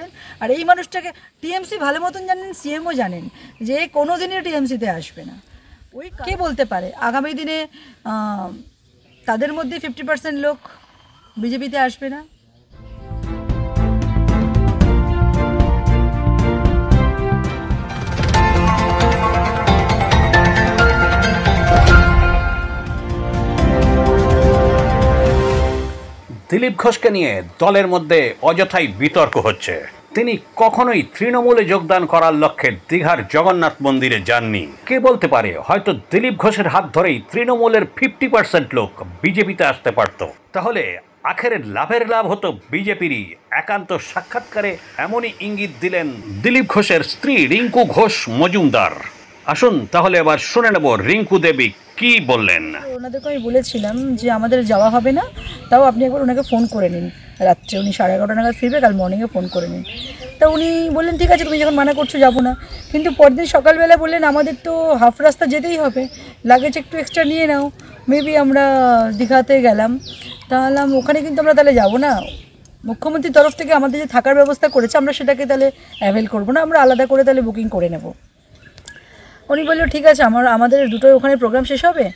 করেন। আর এই মানুষটাকে টিএমসি ভালো মতন জানেন, সিএমও জানেন যে কোনো দিনই টিএমসিতে আসবে না। ওই কে বলতে পারে আগামী দিনে তাদের মধ্যে 50% লোক বিজেপিতে আসবে না। দিলীপ ঘোষকে নিয়ে দলের মধ্যে অযথাই বিতর্ক হচ্ছে। তিনি কখনোই তৃণমূলে যোগদান করার লক্ষ্যে দীঘার জগন্নাথ মন্দিরে যাননি। কে বলতে পারে হয়তো দিলীপ ঘোষের হাত ধরেই তৃণমূলের 50% লোক বিজেপিতে আসতে পারত। তাহলে আখেরে লাভের লাভ হতো বিজেপিরই। একান্ত সাক্ষাৎকারে এমনই ইঙ্গিত দিলেন দিলীপ ঘোষের স্ত্রী রিঙ্কু ঘোষ মজুমদার। আসুন তাহলে এবার শুনে নেব রিঙ্কু দেবী কি বললেন। ওনাদেরকে আমি বলেছিলাম যে আমাদের যাওয়া হবে না, তাও আপনি একবার ওনাকে ফোন করে নিন রাত্রে, উনি 11:30 নাগাদ ফিরবে, কাল মর্নিংয়ে ফোন করে নিন। তা উনি বললেন ঠিক আছে, তুমি যখন মানা করছো যাবো না। কিন্তু পরদিন সকালবেলা বললেন আমাদের তো হাফ রাস্তা যেতেই হবে, লাগেজ একটু এক্সট্রা নিয়ে নাও। মেবি আমরা দীঘাতে গেলাম, তাহলে ওখানে কিন্তু আমরা তাহলে যাবো না। মুখ্যমন্ত্রীর তরফ থেকে আমাদের যে থাকার ব্যবস্থা করেছে আমরা সেটাকে তাহলে অ্যাভেল করবো না, আমরা আলাদা করে তাহলে বুকিং করে নেব। উনি বললো ঠিক আছে, আমাদের দুটোই ওখানে প্রোগ্রাম শেষ হবে,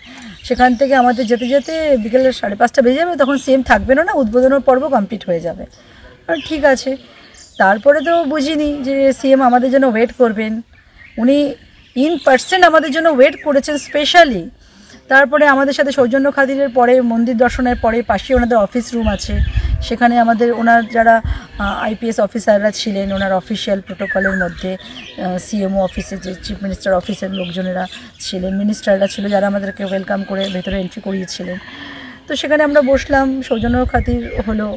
সেখান থেকে আমাদের যেতে যেতে বিকেলের 5:30 বেজে যাবে, তখন সেম থাকবে না, উদ্বোধনের পর্ব কমপ্লিট হয়ে যাবে। ঠিক আছে। তারপরে তো বুঝিনি যে সিএম আমাদের জন্য ওয়েট করবেন। উনি ইন পার্সন আমাদের জন্য ওয়েট করেছেন স্পেশালি। তারপরে আমাদের সাথে সৌজন্য খাতিরের পরে মন্দির দর্শনের পরে পাশে ওনাদের অফিস রুম আছে, সেখানে আমাদের ওনার যারা আইপিএস অফিসাররা ছিলেন ওনার অফিসিয়াল প্রোটোকলের মধ্যে, সিএমও অফিসে যে চিফ মিনিস্টার অফিসের লোকজনেরা ছিলেন, মিনিস্টাররা ছিল যারা আমাদেরকে ওয়েলকাম করে ভেতরে এন্ট্রি করিয়েছিলেন। তো সেখানে আমরা বসলাম, সৌজন্য খাতির হলো।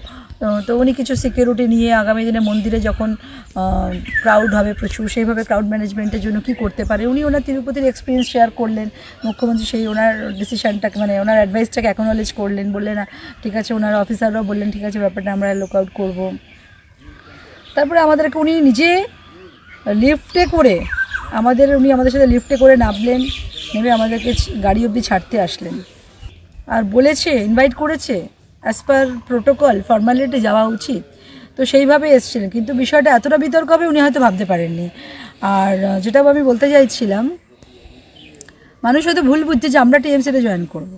তো উনি কিছু সিকিউরিটি নিয়ে আগামী দিনে মন্দিরে যখন ক্রাউড হবে প্রচুর, সেইভাবে ক্রাউড ম্যানেজমেন্টের জন্য কী করতে পারে উনি ওনার তিরুপতির এক্সপিরিয়েন্স শেয়ার করলেন। মুখ্যমন্ত্রী সেই ওনার ডিসিশনটাকে মানে ওনার অ্যাডভাইসটাকে অ্যাকনোলেজ করলেন, বললেন ঠিক আছে, ওনার অফিসাররাও বললেন ঠিক আছে ব্যাপারটা আমরা লুক আউট করবো। তারপরে আমাদেরকে উনি নিজে লিফটে করে উনি আমাদের সাথে লিফটে করে নামলেন, নেমে আমাদেরকে গাড়ি অবধি ছাড়তে আসলেন আর বলেছে, ইনভাইট করেছে অ্যাজ পার প্রোটোকল ফর্মালিটি যাওয়া উচিত। তো সেইভাবে এসেছিলেন, কিন্তু বিষয়টা এতটা বিতর্ক হবে উনি হয়তো ভাবতে পারেননি। আর যেটা আমি বলতে চাইছিলাম, মানুষ হয়তো ভুল বুঝছে যে আমরা টিএমসিতে জয়েন করব,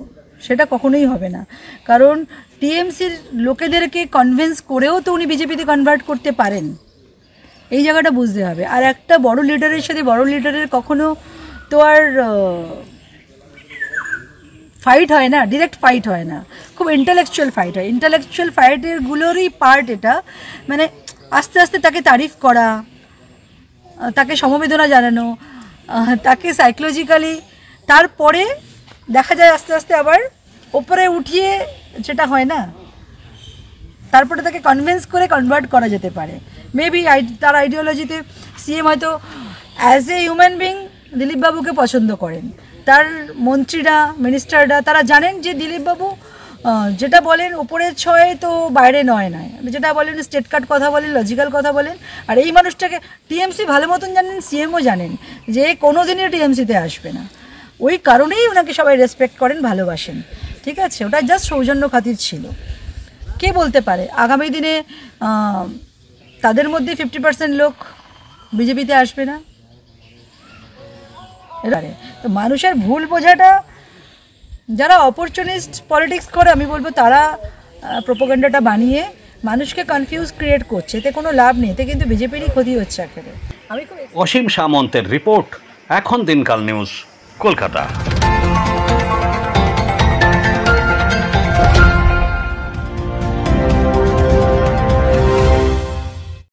সেটা কখনোই হবে না। কারণ টিএমসির লোকেদেরকে কনভিন্স করেও তো উনি বিজেপিতে কনভার্ট করতে পারেন, এই জায়গাটা বুঝতে হবে। আর একটা বড় লিডারের সাথে বড় লিডারের কখনো তো আর ফাইট হয় না, ডিরেক্ট ফাইট হয় না, খুব ইন্টেলেকচুয়াল ফাইট হয়। ইন্টেলেকচুয়াল ফাইটেরগুলোরই পার্ট এটা, মানে আস্তে আস্তে তাকে তারিফ করা, তাকে সমবেদনা জানানো, তাকে সাইকোলজিক্যালি, তারপরে দেখা যায় আস্তে আস্তে আবার ওপরে উঠিয়ে যেটা হয় না, তারপরে তাকে কনভিন্স করে কনভার্ট করা যেতে পারে। মেবি তার আইডিওলজিতে সিএম হয়তো অ্যাজ এ হিউম্যান বিং দিলীপবাবুকে পছন্দ করেন, তার মন্ত্রীরা মিনিস্টাররা তারা জানেন যে দিলীপবাবু যেটা বলেন ওপরের ছয় তো বাইরে নয়, যেটা বলেন স্টেট কাট কথা বলেন, লজিক্যাল কথা বলেন। আর এই মানুষটাকে টিএমসি ভালো মতন জানেন, সিএমও জানেন যে কোনো দিনই টিএমসিতে আসবে না। ওই কারণেই ওনাকে সবাই রেসপেক্ট করেন, ভালোবাসেন। ঠিক আছে, ওটা জাস্ট সৌজন্য খাতির ছিল। কে বলতে পারে আগামী দিনে তাদের মধ্যে 50% লোক বিজেপিতে আসবে না। তো মানুষের ভুল বোঝাটা, যারা অপরচুনিস্ট পলিটিক্স করে আমি বলবো তারা প্রোপাগান্ডাটা বানিয়ে মানুষকে কনফিউজ ক্রিয়েট করছে, এতে কোনো লাভ নেই, এতে কিন্তু বিজেপিরই ক্ষতি হচ্ছে আখেরে। অসীম সামন্তের রিপোর্ট, এখন দিনকাল নিউজ, কলকাতা।